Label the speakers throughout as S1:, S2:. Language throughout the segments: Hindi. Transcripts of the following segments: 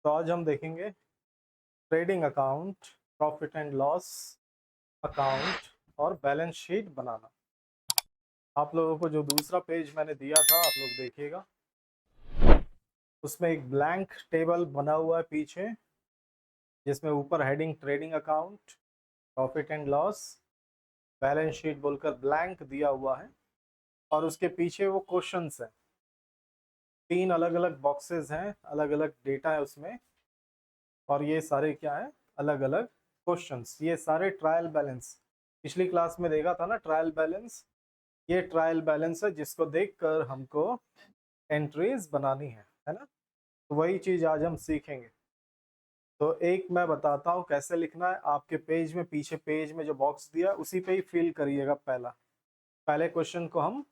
S1: तो आज हम देखेंगे trading account, profit and loss account और बैलेंस शीट बनाना। आप लोगों को जो दूसरा पेज मैंने दिया था आप लोग देखिएगा, उसमें एक ब्लैंक टेबल बना हुआ है पीछे, जिसमें ऊपर heading trading account, profit and loss, balance sheet बोलकर ब्लैंक दिया हुआ है। और उसके पीछे वो क्वेश्चंस हैं, 3 अलग अलग बॉक्सेस हैं, अलग अलग डेटा है उसमें। और ये सारे क्या है, अलग अलग क्वेश्चंस। ये सारे ट्रायल बैलेंस, पिछली क्लास में देखा था ना ट्रायल बैलेंस। ये ट्रायल बैलेंस है जिसको देखकर हमको एंट्रीज बनानी है ना। तो वही चीज आज हम सीखेंगे। तो एक मैं बताता हूँ कैसे लिखना है। आपके पेज में, पीछे पेज में जो बॉक्स दिया उसी पे ही फिल करिएगा। पहले क्वेश्चन को हम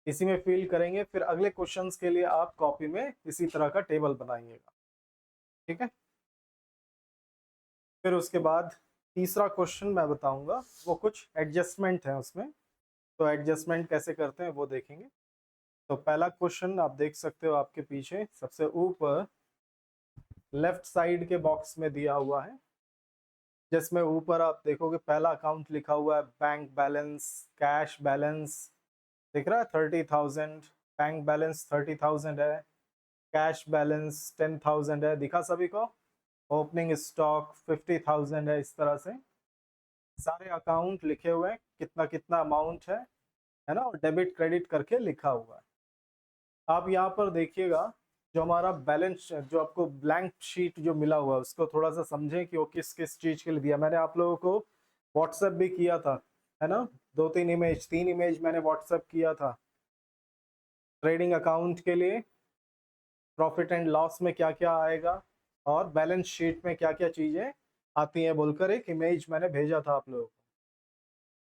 S1: इसी में फिल करेंगे, फिर अगले क्वेश्चंस के लिए आप कॉपी में इसी तरह का टेबल बनाइएगा, ठीक है। फिर उसके बाद तीसरा क्वेश्चन मैं बताऊंगा, वो कुछ एडजस्टमेंट है उसमें। तो एडजस्टमेंट कैसे करते हैं वो देखेंगे। तो पहला क्वेश्चन आप देख सकते हो, आपके पीछे सबसे ऊपर लेफ्ट साइड के बॉक्स में दिया हुआ है, जिसमें ऊपर आप देखोगे पहला अकाउंट लिखा हुआ है बैंक बैलेंस, कैश बैलेंस दिख रहा है 30,000। बैंक बैलेंस 30,000 है, कैश बैलेंस 10,000 है, दिखा सभी को। ओपनिंग स्टॉक 50,000 है। इस तरह से सारे अकाउंट लिखे हुए हैं, कितना कितना अमाउंट है ना, और डेबिट क्रेडिट करके लिखा हुआ है। आप यहाँ पर देखिएगा, जो हमारा बैलेंस, जो आपको ब्लैंक शीट जो मिला हुआ है उसको थोड़ा सा समझें कि वो किस किस चीज के लिए दिया। मैंने आप लोगों को व्हाट्सएप भी किया था, है ना। 3 इमेज मैंने व्हाट्सएप किया था ट्रेडिंग अकाउंट के लिए, प्रॉफिट एंड लॉस में क्या क्या आएगा और बैलेंस शीट में क्या क्या चीजें आती हैं बोलकर एक इमेज मैंने भेजा था आप लोगों को।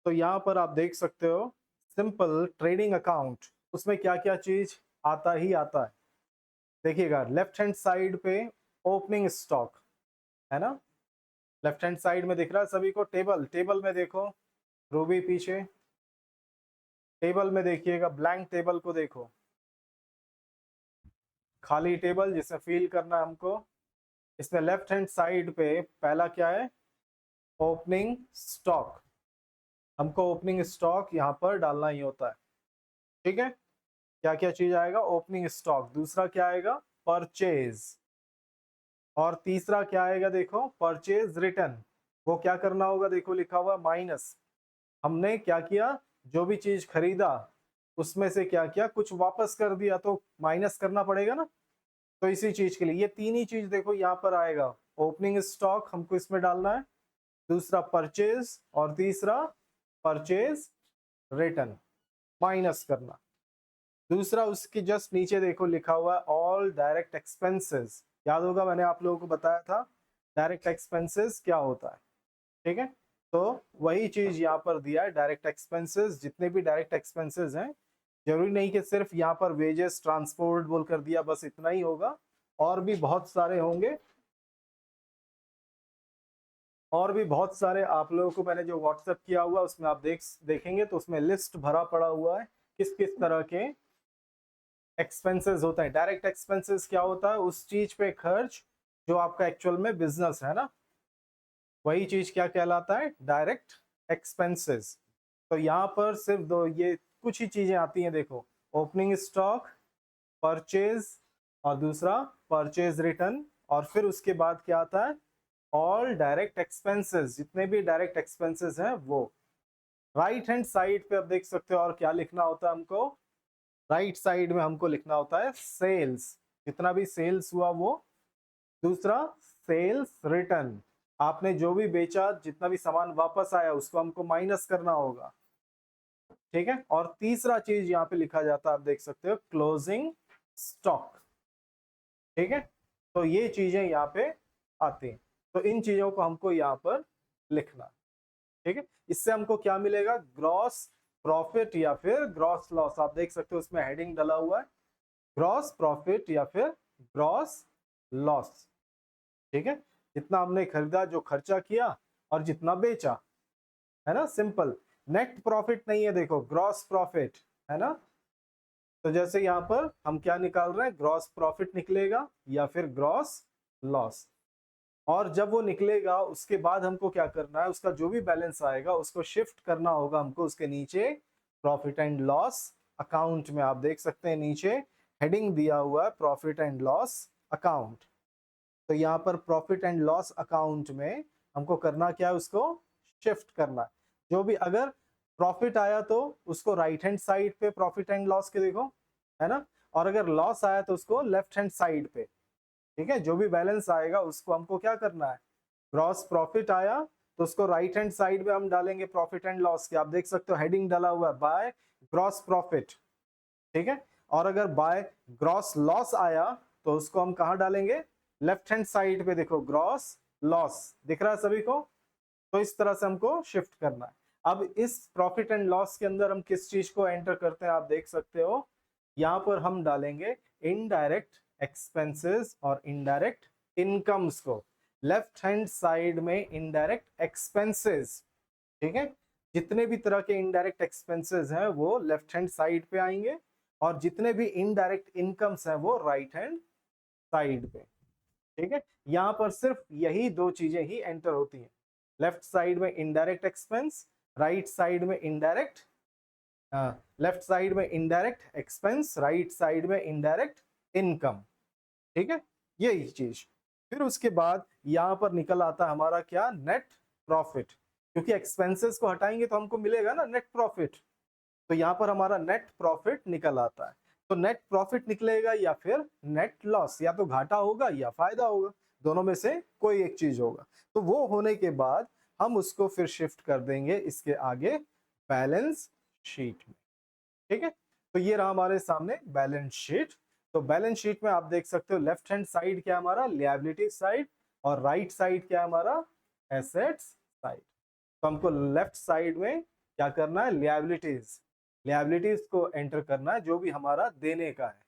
S1: तो यहाँ पर आप देख सकते हो सिंपल ट्रेडिंग अकाउंट, उसमें क्या क्या चीज आता ही आता है। देखिएगा लेफ्ट हैंड साइड पे ओपनिंग स्टॉक है ना, लेफ्ट हैंड साइड में दिख रहा है सभी को। टेबल, टेबल में देखो, रूबी पीछे टेबल में देखिएगा, ब्लैंक टेबल को देखो, खाली टेबल जिसे फिल करना है हमको। इसमें लेफ्ट हैंड साइड पे पहला क्या है, ओपनिंग स्टॉक। हमको ओपनिंग स्टॉक यहाँ पर डालना ही होता है, ठीक है। क्या क्या चीज आएगा, ओपनिंग स्टॉक। दूसरा क्या आएगा, परचेज। और तीसरा क्या आएगा, देखो परचेज रिटर्न। वो क्या करना होगा, देखो लिखा हुआ माइनस। हमने क्या किया, जो भी चीज खरीदा उसमें से क्या किया, कुछ वापस कर दिया तो माइनस करना पड़ेगा ना। तो इसी चीज के लिए ये तीन ही चीज देखो यहाँ पर आएगा। ओपनिंग स्टॉक हमको इसमें डालना है, दूसरा परचेज, और तीसरा परचेज रिटर्न, माइनस करना। दूसरा उसके जस्ट नीचे देखो लिखा हुआ है ऑल डायरेक्ट एक्सपेंसेस। याद होगा मैंने आप लोगों को बताया था डायरेक्ट एक्सपेंसेस क्या होता है, ठीक है। तो वही चीज यहाँ पर दिया है, डायरेक्ट एक्सपेंसेस। जितने भी डायरेक्ट एक्सपेंसेस हैं, जरूरी नहीं कि सिर्फ यहाँ पर वेजेस ट्रांसपोर्ट बोल कर दिया बस इतना ही होगा, और भी बहुत सारे होंगे। और भी बहुत सारे आप लोगों को मैंने जो व्हाट्सएप किया हुआ उसमें आप देखेंगे तो उसमें लिस्ट भरा पड़ा हुआ है किस किस तरह के एक्सपेंसेस होता है। डायरेक्ट एक्सपेंसेस क्या होता है, उस चीज पे खर्च जो आपका एक्चुअल में बिजनेस है ना, वही चीज क्या कहलाता है, डायरेक्ट एक्सपेंसेस। तो यहाँ पर सिर्फ दो, ये कुछ ही चीजें आती हैं देखो, ओपनिंग स्टॉक, परचेज, और दूसरा परचेज रिटर्न। और फिर उसके बाद क्या आता है, ऑल डायरेक्ट एक्सपेंसेस। जितने भी डायरेक्ट एक्सपेंसेस हैं वो। राइट हैंड साइड पे आप देख सकते हो और क्या लिखना होता है हमको, राइट साइड में हमको लिखना होता है सेल्स, जितना भी सेल्स हुआ वो। दूसरा सेल्स रिटर्न, आपने जो भी बेचा, जितना भी सामान वापस आया उसको हमको माइनस करना होगा, ठीक है। और तीसरा चीज यहाँ पे लिखा जाता है, आप देख सकते हो क्लोजिंग स्टॉक, ठीक है। तो ये चीजें यहाँ पे आती हैं। तो इन चीजों को हमको यहाँ पर लिखना, ठीक है। इससे हमको क्या मिलेगा, ग्रॉस प्रॉफिट या फिर ग्रॉस लॉस। आप देख सकते हो उसमें हेडिंग डला हुआ है, ग्रॉस प्रॉफिट या फिर ग्रॉस लॉस, ठीक है। जितना हमने खरीदा, जो खर्चा किया, और जितना बेचा, है ना, सिंपल। नेट प्रॉफिट नहीं है, देखो ग्रॉस प्रॉफिट, है ना। तो जैसे यहाँ पर हम क्या निकाल रहे हैं, ग्रॉस प्रॉफिट निकलेगा या फिर ग्रॉस लॉस। और जब वो निकलेगा उसके बाद हमको क्या करना है, उसका जो भी बैलेंस आएगा उसको शिफ्ट करना होगा हमको उसके नीचे प्रॉफिट एंड लॉस अकाउंट में। आप देख सकते हैं नीचे हेडिंग दिया हुआ है प्रॉफिट एंड लॉस अकाउंट। तो यहाँ पर प्रॉफिट एंड लॉस अकाउंट में हमको करना क्या है, उसको शिफ्ट करना है। जो भी अगर प्रॉफिट आया तो उसको राइट हैंड साइड पे प्रॉफिट एंड लॉस के देखो, है ना, और अगर लॉस आया तो उसको लेफ्ट हैंड साइड पे। ठीक है, जो भी बैलेंस आएगा उसको हमको क्या करना है, ग्रॉस प्रॉफिट आया तो उसको राइट हैंड साइड में हम डालेंगे प्रॉफिट एंड लॉस के। आप देख सकते हो हेडिंग डाला हुआ है बाय ग्रॉस प्रॉफिट। ठीक है, और अगर बाय ग्रॉस लॉस आया तो उसको हम कहा डालेंगे, लेफ्ट हैंड साइड पे। देखो ग्रॉस लॉस दिख रहा है सभी को। तो इस तरह से हमको शिफ्ट करना है। अब इस प्रॉफिट एंड लॉस के अंदर हम किस चीज को एंटर करते हैं, आप देख सकते हो यहाँ पर हम डालेंगे इनडायरेक्ट एक्सपेंसेस और इनडायरेक्ट इनकम्स को। लेफ्ट हैंड साइड में इनडायरेक्ट एक्सपेंसेस, ठीक है, जितने भी तरह के इनडायरेक्ट एक्सपेंसेस हैं वो लेफ्ट हैंड साइड पे आएंगे, और जितने भी इनडायरेक्ट इनकम्स हैं वो राइट हैंड साइड पे। ठीक है, यहां पर सिर्फ यही दो चीजें ही एंटर होती हैं, लेफ्ट साइड में इनडायरेक्ट एक्सपेंस, राइट साइड में इनडायरेक्ट, लेफ्ट साइड में इनडायरेक्ट एक्सपेंस, राइट साइड में इनडायरेक्ट इनकम। ठीक है, यही चीज। फिर उसके बाद यहां पर निकल आता है हमारा क्या, नेट प्रॉफिट, क्योंकि एक्सपेंसेस को हटाएंगे तो हमको मिलेगा ना नेट प्रॉफिट। तो यहाँ पर हमारा नेट प्रॉफिट निकल आता है। तो नेट प्रॉफिट निकलेगा या फिर नेट लॉस, या तो घाटा होगा या फायदा होगा, दोनों में से कोई एक चीज होगा। तो वो होने के बाद हम उसको फिर शिफ्ट कर देंगे इसके आगे बैलेंस शीट में। ठीक है, तो ये रहा हमारे सामने बैलेंस शीट। तो बैलेंस शीट में आप देख सकते हो लेफ्ट हैंड साइड क्या हमारा लिएबिलिटी साइड, और राइट साइड क्या हमारा एसेट्स साइड। तो हमको लेफ्ट साइड में क्या करना है, लिएबिलिटीज, लिएबिलिटीज को एंटर करना है जो भी हमारा देने का है,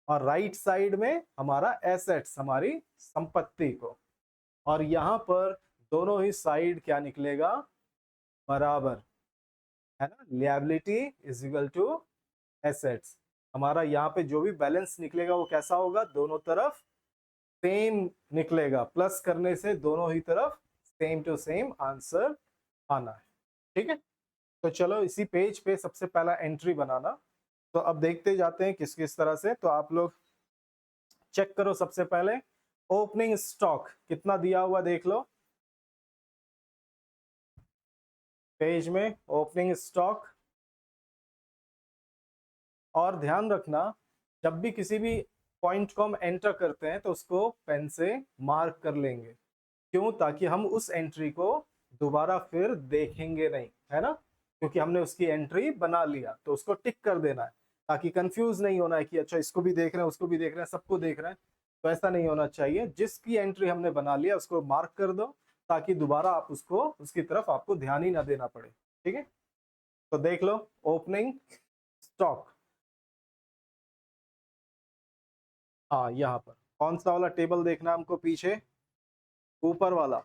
S1: और राइट साइड में हमारा एसेट्स, हमारी संपत्ति को। और यहाँ पर दोनों ही साइड क्या निकलेगा, बराबर, है ना, liability is equal to assets. हमारा यहाँ पे जो भी बैलेंस निकलेगा वो कैसा होगा, दोनों तरफ सेम निकलेगा, प्लस करने से दोनों ही तरफ सेम टू सेम आंसर आना है। ठीक है, तो चलो इसी पेज पे सबसे पहला एंट्री बनाना। तो अब देखते जाते हैं किस किस तरह से। तो आप लोग चेक करो, सबसे पहले ओपनिंग स्टॉक कितना दिया हुआ देख लो पेज में, ओपनिंग स्टॉक। और ध्यान रखना जब भी किसी भी पॉइंट को हम एंटर करते हैं तो उसको पेन से मार्क कर लेंगे। क्यों, ताकि हम उस एंट्री को दोबारा फिर देखेंगे नहीं, है ना, क्योंकि हमने उसकी एंट्री बना लिया तो उसको टिक कर देना है, ताकि कंफ्यूज नहीं होना है कि अच्छा इसको भी देख रहे हैं उसको भी देख रहे हैं सबको देख रहे हैं। तो ऐसा नहीं होना चाहिए, जिसकी एंट्री हमने बना लिया उसको मार्क कर दो, ताकि दोबारा आप उसको उसकी तरफ आपको ध्यान ही ना देना पड़े। ठीक है, तो देख लो ओपनिंग स्टॉक। हाँ, यहाँ पर कौन सा वाला टेबल देखना है हमको, पीछे ऊपर वाला,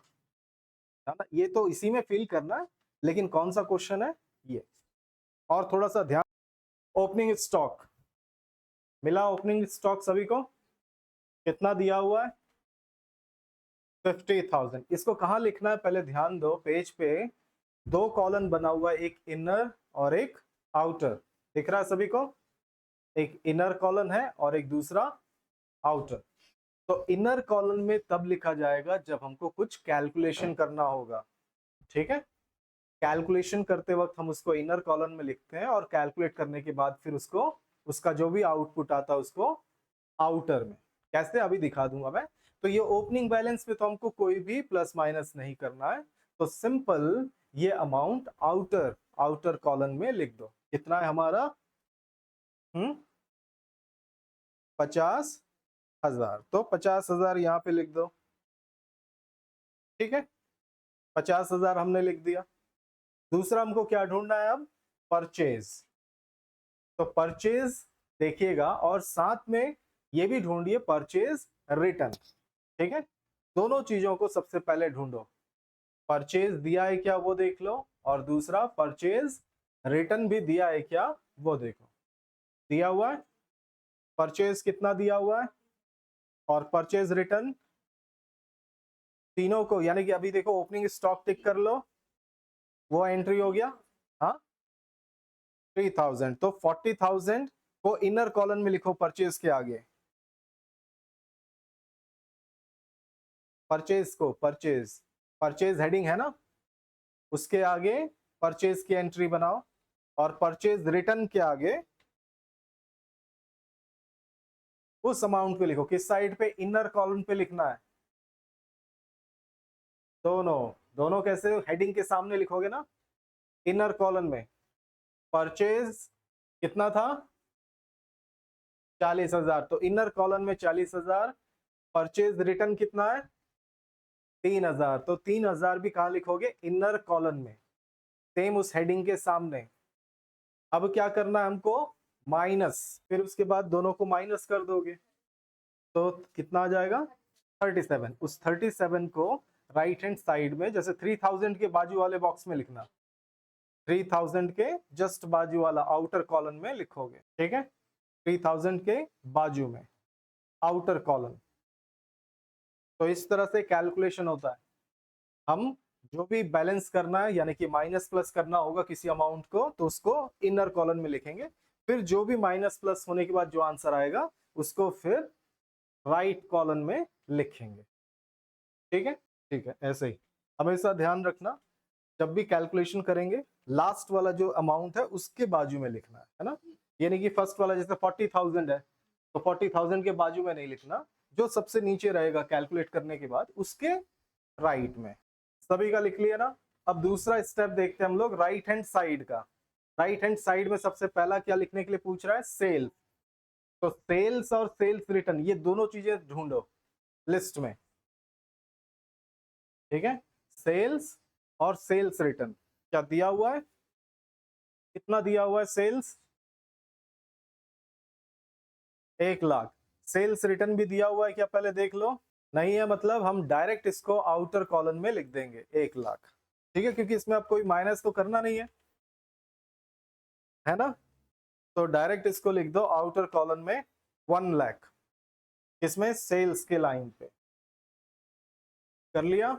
S1: है ना, ये तो इसी में फिल करना है, लेकिन कौन सा क्वेश्चन है ये। और थोड़ा सा ध्यान, ओपनिंग स्टॉक मिला, ओपनिंग स्टॉक सभी को कितना दिया हुआ है, 50,000। इसको कहाँ लिखना है पहले ध्यान दो, पेज पे दो कॉलम बना हुआ है, एक इनर और एक आउटर, दिख रहा है सभी को, एक इनर कॉलम है और एक दूसरा आउटर। तो इनर कॉलम में तब लिखा जाएगा जब हमको कुछ कैलकुलेशन करना होगा। ठीक है, कैलकुलेशन करते वक्त हम उसको इनर कॉलम में लिखते हैं, और कैलकुलेट करने के बाद फिर उसको उसका जो भी आउटपुट आता है उसको आउटर में। कैसे, अभी दिखा दूंगा मैं। तो ये ओपनिंग बैलेंस पे तो हमको कोई भी प्लस माइनस नहीं करना है, तो सिंपल ये अमाउंट आउटर आउटर कॉलम में लिख दो। कितना है हमारा, 50,000, तो 50,000 यहाँ पे लिख दो। ठीक है, 50,000 हमने लिख दिया। दूसरा हमको क्या ढूंढना है अब, परचेज। तो परचेज देखिएगा, और साथ में ये भी ढूंढिए परचेज रिटर्न। ठीक है, दोनों चीजों को सबसे पहले ढूंढो, परचेज दिया है क्या वो देख लो, और दूसरा परचेज रिटर्न भी दिया है क्या वो देखो। दिया हुआ है, परचेज कितना दिया हुआ है और परचेज रिटर्न तीनों को, यानी कि अभी देखो ओपनिंग स्टॉक टिक कर लो, वो एंट्री हो गया, हाँ 3000, तो 40,000 को इनर कॉलम में लिखो परचेज के आगे, परचेज को, परचेज, परचेज हेडिंग है ना, उसके आगे परचेज की एंट्री बनाओ, और परचेज रिटर्न के आगे उस अमाउंट पे लिखो। किस साइड पे? इनर कॉलम पे लिखना है। दोनों, दोनों कैसे? हेडिंग के सामने लिखोगे ना, इनर कॉलम में परचेज कितना था? 40,000, तो इनर कॉलम में 40,000, परचेज रिटर्न कितना है? 3,000, तो 3,000 भी कहां लिखोगे? इनर कॉलम में, सेम उस हेडिंग के सामने। अब क्या करना है हमको? माइनस, फिर उसके बाद दोनों को माइनस कर दोगे, तो कितना आ जाएगा? 37। उस 37 को राइट हैंड साइड में, जैसे 3000 के बाजू वाले बॉक्स में लिखना, 3000 के जस्ट बाजू वाला आउटर कॉलम में लिखोगे, ठीक है? 3000 के बाजू में आउटर कॉलम। तो इस तरह से कैलकुलेशन होता है। हम जो भी बैलेंस करना है, यानी कि माइनस प्लस करना होगा किसी अमाउंट को, तो उसको इनर कॉलम में लिखेंगे, फिर जो भी माइनस प्लस होने के बाद जो आंसर आएगा उसको फिर राइट कॉलम में लिखेंगे, ठीक है? ठीक है, ऐसे ही हमेशा ध्यान रखना, जब भी कैलकुलेशन करेंगे लास्ट वाला जो अमाउंट है उसके बाजू में लिखना है ना, यानी कि फर्स्ट वाला जैसे 40,000 है, तो 40,000 के बाजू में नहीं लिखना, जो सबसे नीचे रहेगा कैलकुलेट करने के बाद उसके राइट में। सभी का लिख लिया ना? अब दूसरा स्टेप देखते हैं हम लोग, राइट हैंड साइड का। राइट हैंड साइड में सबसे पहला क्या लिखने के लिए पूछ रहा है? सेल। तो सेल्स और सेल्स रिटर्न, ये दोनों चीजें ढूंढो लिस्ट में, ठीक है? सेल्स और सेल्स रिटर्न क्या दिया हुआ है? कितना दिया हुआ है सेल्स? 1,00,000। सेल्स रिटर्न भी दिया हुआ है क्या? पहले देख लो। नहीं है, मतलब हम डायरेक्ट इसको आउटर कॉलम में लिख देंगे 1,00,000, ठीक है? क्योंकि इसमें आप कोई माइनस तो करना नहीं है ना? तो डायरेक्ट इसको लिख दो आउटर कॉलम में 1,00,000, इसमें सेल्स के लाइन पे कर लिया।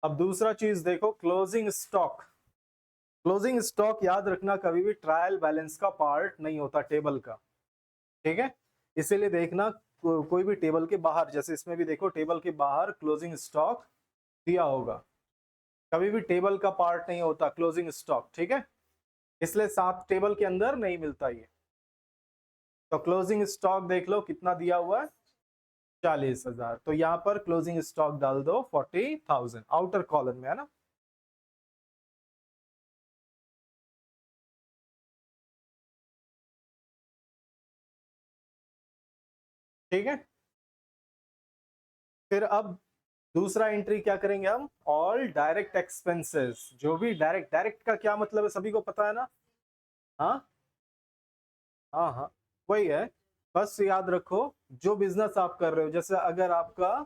S1: अब दूसरा चीज देखो, क्लोजिंग स्टॉक। क्लोजिंग स्टॉक याद रखना कभी भी ट्रायल बैलेंस का पार्ट नहीं होता टेबल का, ठीक है? इसीलिए देखना कोई भी टेबल के बाहर, जैसे इसमें भी देखो टेबल के बाहर क्लोजिंग स्टॉक दिया होगा, कभी भी टेबल का पार्ट नहीं होता क्लोजिंग स्टॉक, ठीक है? इसलिए साथ टेबल के अंदर नहीं मिलता ये। तो क्लोजिंग स्टॉक देख लो कितना दिया हुआ है? 40,000, तो यहां पर क्लोजिंग स्टॉक डाल दो 40,000 आउटर कॉलम में, है ना? ठीक है, फिर अब दूसरा एंट्री क्या करेंगे हम? All direct expenses. जो भी डायरेक्ट, डायरेक्ट का क्या मतलब है सभी को पता है ना? हाँ हाँ हाँ, वही है। बस याद रखो, जो बिजनेस आप कर रहे हो, जैसे अगर आपका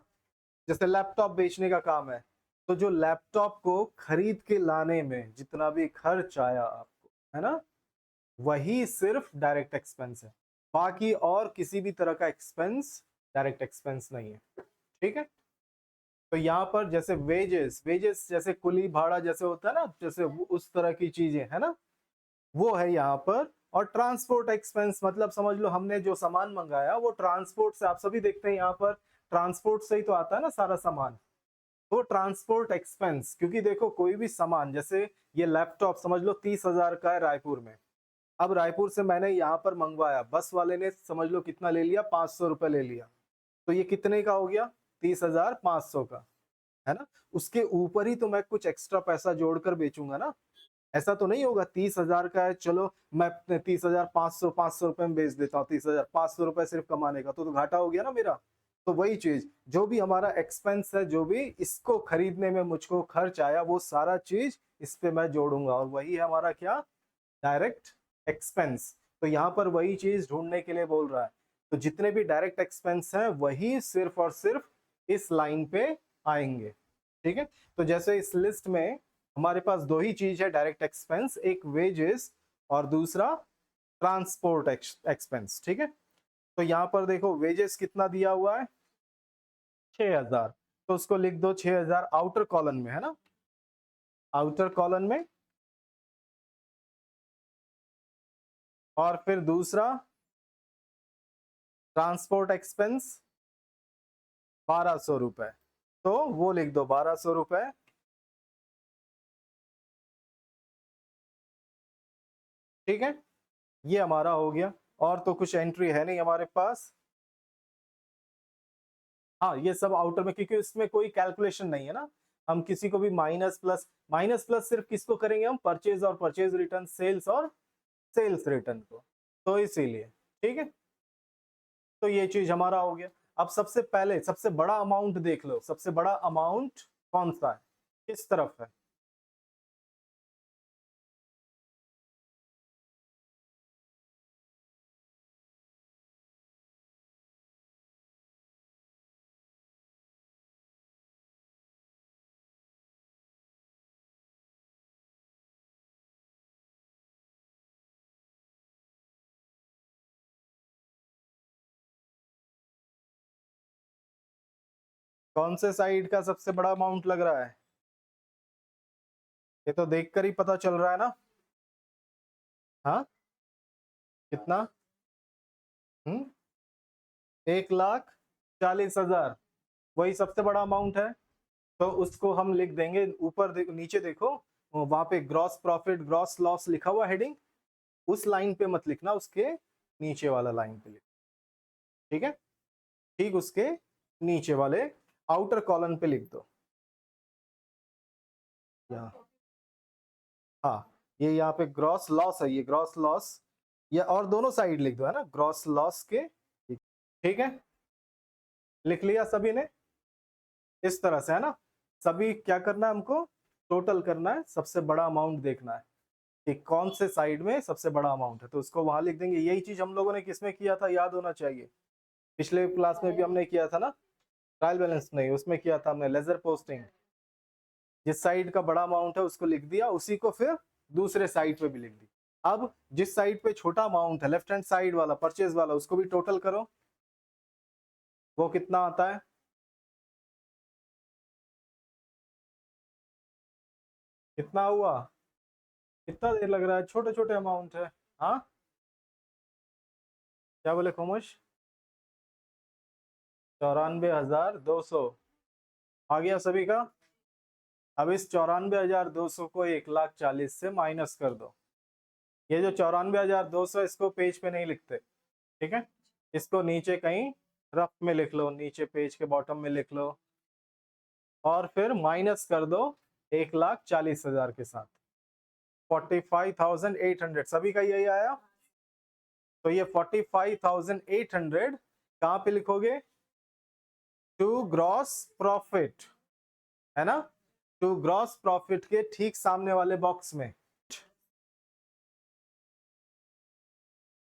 S1: जैसे लैपटॉप बेचने का काम है, तो जो लैपटॉप को खरीद के लाने में जितना भी खर्च आया आपको, है ना, वही सिर्फ डायरेक्ट एक्सपेंस है। बाकी और किसी भी तरह का एक्सपेंस डायरेक्ट एक्सपेंस नहीं है, ठीक है? तो यहाँ पर जैसे वेजेस, वेजेस जैसे कुली भाड़ा जैसे होता है ना, जैसे उस तरह की चीजें, है ना, वो है यहाँ पर। और ट्रांसपोर्ट एक्सपेंस मतलब समझ लो हमने जो सामान मंगाया वो ट्रांसपोर्ट से, आप सभी देखते हैं यहाँ पर ट्रांसपोर्ट से ही तो आता है ना सारा सामान, तो ट्रांसपोर्ट एक्सपेंस। क्योंकि देखो कोई भी सामान, जैसे ये लैपटॉप समझ लो 30,000 का है रायपुर में, अब रायपुर से मैंने यहाँ पर मंगवाया, बस वाले ने समझ लो कितना ले लिया? 500 रुपए ले लिया, तो ये कितने का हो गया? 30,500 का, है ना? उसके ऊपर ही तो मैं कुछ एक्स्ट्रा पैसा जोड़कर बेचूंगा ना, ऐसा तो नहीं होगा 30,000 का है, चलो मैं 30,500 500 रुपए में बेच देता हूँ, 30,500 रुपए सिर्फ कमाने का, तो घाटा हो गया ना मेरा। तो वही चीज, जो भी हमारा एक्सपेंस है, जो भी इसको खरीदने में मुझको खर्च आया, वो सारा चीज इस पे मैं जोड़ूंगा, और वही है हमारा क्या? Direct expense. तो यहाँ पर वही चीज ढूंढने के लिए बोल रहा है। तो जितने भी डायरेक्ट एक्सपेंस हैं वही सिर्फ और सिर्फ इस लाइन पे आएंगे, ठीक है? तो जैसे इस लिस्ट में हमारे पास दो ही चीज है डायरेक्ट एक्सपेंस, एक वेजेस और दूसरा ट्रांसपोर्ट एक्सपेंस, ठीक है? तो यहाँ पर देखो वेजेस कितना दिया हुआ है? 6,000। तो उसको लिख दो 6000 आउटर कॉलन में, है ना, आउटर कॉलन में। और फिर दूसरा ट्रांसपोर्ट एक्सपेंस 1200 रुपए, तो वो लिख दो 1200 रुपए। ठीक है, ये हमारा हो गया। और तो कुछ एंट्री है नहीं हमारे पास। हाँ, ये सब आउटर में, क्योंकि इसमें कोई कैलकुलेशन नहीं है ना, हम किसी को भी माइनस प्लस सिर्फ किसको करेंगे हम, परचेज और परचेज रिटर्न, सेल्स और सेल्स रिटर्न को, तो इसीलिए। ठीक है, तो ये चीज हमारा हो गया। अब सबसे पहले सबसे बड़ा अमाउंट देख लो, सबसे बड़ा अमाउंट कौन सा है, किस तरफ है। कौन से साइड का सबसे बड़ा अमाउंट लग रहा है, ये तो देखकर ही पता चल रहा है ना। हाँ, कितना, 1,40,000, वही सबसे बड़ा अमाउंट है। तो उसको हम लिख देंगे ऊपर, नीचे देखो, वहां पे ग्रॉस प्रॉफिट ग्रॉस लॉस लिखा हुआ हेडिंग, उस लाइन पे मत लिखना, उसके नीचे वाला लाइन पे लिख। ठीक है, ठीक उसके नीचे वाले आउटर कॉलम पे लिख दो। यहाँ, हाँ, ये यहाँ पे ग्रॉस लॉस है, ये ग्रॉस लॉस, ये और दोनों साइड लिख दो, है ना, ग्रॉस लॉस के। ठीक है, लिख लिया सभी ने, इस तरह से, है ना। सभी क्या करना है हमको, टोटल करना है, सबसे बड़ा अमाउंट देखना है कि कौन से साइड में सबसे बड़ा अमाउंट है, तो उसको वहां लिख देंगे। यही चीज हम लोगों ने किसमें किया था, याद होना चाहिए, पिछले क्लास में भी हमने किया था ना, ट्रायल बैलेंस नहीं, उसमें किया था हमने लेजर पोस्टिंग। जिस साइड का बड़ा अमाउंट है उसको लिख दिया, उसी को फिर दूसरे साइड पे भी लिख दिया। अब जिस साइड पे छोटा अमाउंट है, लेफ्ट हैंड साइड वाला परचेज वाला, उसको भी टोटल करो, वो कितना आता है। कितना हुआ, कितना देर लग रहा है, छोटे छोटे अमाउंट है। हाँ, क्या बोले खोमुश, 94,200 आ गया सभी का। अब इस 94,200 को 1,40,000 से माइनस कर दो। ये जो 94,200, इसको पेज पे नहीं लिखते, ठीक है, इसको नीचे कहीं रफ में लिख लो, नीचे पेज के बॉटम में लिख लो, और फिर माइनस कर दो 1,40,000 के साथ, 45,800 सभी का यही आया। तो ये 45,800 कहाँ पे लिखोगे, टू ग्रॉस प्रॉफिट, है ना, टू ग्रॉस प्रॉफिट के ठीक सामने वाले बॉक्स में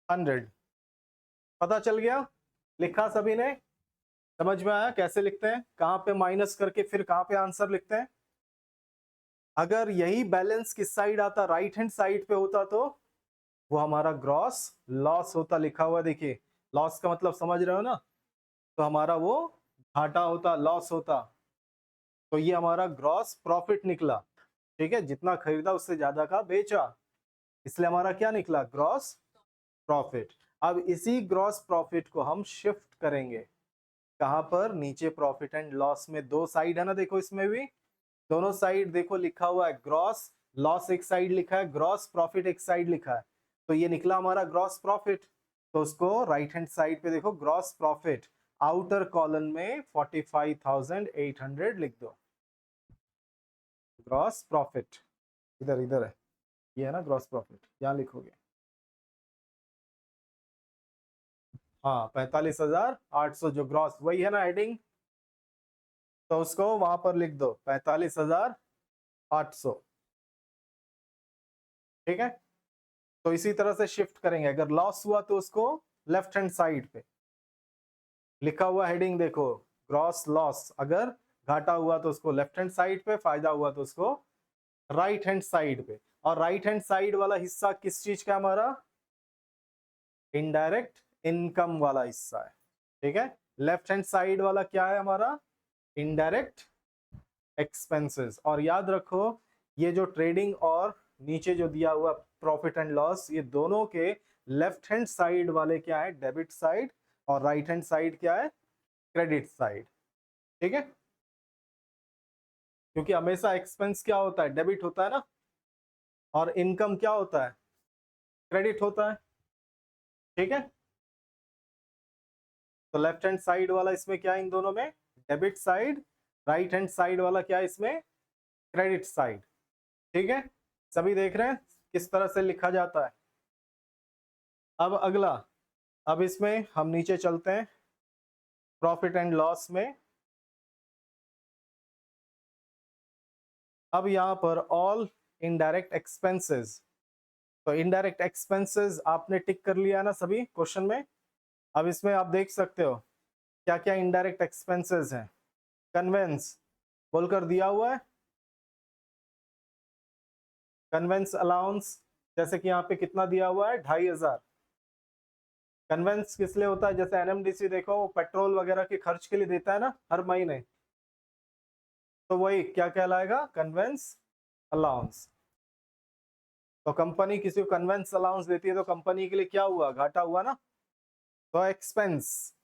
S1: 100, पता चल गया, लिखा सभी ने, समझ में आया कैसे लिखते हैं, कहां पे माइनस करके फिर कहां पे आंसर लिखते हैं। अगर यही बैलेंस किस साइड आता, राइट हैंड साइड पे होता, तो वो हमारा ग्रॉस लॉस होता, लिखा हुआ देखिए, लॉस का मतलब समझ रहे हो ना, तो हमारा वो घाटा होता, लॉस होता, तो ये हमारा ग्रॉस प्रॉफिट निकला। ठीक है, जितना खरीदा उससे ज्यादा का बेचा, इसलिए हमारा क्या निकला, ग्रॉस प्रॉफिट। अब इसी ग्रॉस प्रॉफिट को हम शिफ्ट करेंगे कहां पर, नीचे प्रॉफिट एंड लॉस में दो साइड है ना, देखो इसमें भी दोनों साइड देखो लिखा हुआ है, ग्रॉस लॉस एक साइड लिखा है, ग्रॉस प्रॉफिट एक साइड लिखा है, तो ये निकला हमारा ग्रॉस प्रॉफिट। तो उसको राइट हैंड साइड पे देखो, ग्रॉस प्रॉफिट आउटर कॉलम में 45,800 लिख दो, ग्रॉस प्रॉफिट, इधर इधर है, ये है ना ग्रॉस प्रॉफिट, यहाँ लिखोगे। हाँ, 45,800 जो ग्रॉस, वही है ना हेडिंग, तो उसको वहां पर लिख दो 45,800। ठीक है, तो इसी तरह से शिफ्ट करेंगे, अगर लॉस हुआ तो उसको लेफ्ट हैंड साइड पे लिखा हुआ हेडिंग देखो, ग्रॉस लॉस, अगर घाटा हुआ तो उसको लेफ्ट हैंड साइड पे, फायदा हुआ तो उसको राइट हैंड साइड पे। और राइट हैंड साइड वाला हिस्सा किस चीज का, हमारा इनडायरेक्ट इनकम वाला हिस्सा है। ठीक है, लेफ्ट हैंड साइड वाला क्या है हमारा, इनडायरेक्ट एक्सपेंसेस। और याद रखो ये जो ट्रेडिंग और नीचे जो दिया हुआ प्रॉफिट एंड लॉस, ये दोनों के लेफ्ट हैंड साइड वाले क्या है, डेबिट साइड, और राइट हैंड साइड क्या है, क्रेडिट साइड। ठीक है, क्योंकि हमेशा एक्सपेंस क्या होता है, डेबिट होता है ना, और इनकम क्या होता है, क्रेडिट होता है। ठीक है, तो लेफ्ट हैंड साइड वाला इसमें क्या है, इन दोनों में debit side, right hand side वाला क्या है इसमें, क्रेडिट साइड। ठीक है, सभी देख रहे हैं किस तरह से लिखा जाता है। अब अगला, अब इसमें हम नीचे चलते हैं प्रॉफिट एंड लॉस में। अब यहां पर ऑल इनडायरेक्ट एक्सपेंसेस, तो इनडायरेक्ट एक्सपेंसेस आपने टिक कर लिया ना सभी क्वेश्चन में। अब इसमें आप देख सकते हो क्या क्या इनडायरेक्ट एक्सपेंसेस हैं। कन्वेंस बोलकर दिया हुआ है, कन्वेंस अलाउंस, जैसे कि यहाँ पे कितना दिया हुआ है, 2500। कन्वेंस किस लिए होता है, जैसे एनएमडीसी देखो पेट्रोल वगैरह के खर्च के लिए देता है ना हर महीने, तो वही क्या कहलाएगा, कन्वेंस अलाउंस। तो कंपनी किसी को कन्वेंस अलाउंस देती है तो कंपनी के लिए क्या हुआ, घाटा हुआ ना, तो एक्सपेंस।